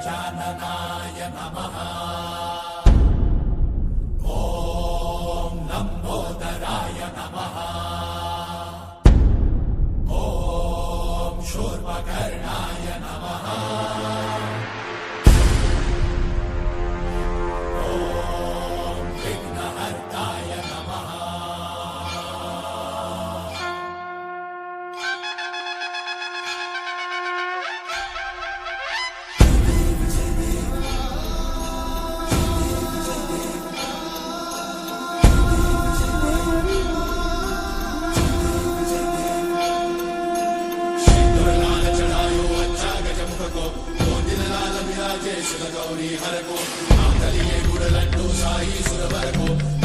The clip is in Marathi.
गजाननाय नमः। ॐ लम्बोदराय नमः। ॐ शूर्पकर्णाय नमः। ॐ विघ्नहर्ताय नमः। गौरी हर को आंगलिये गुड़ लड्डू साई सुरवर को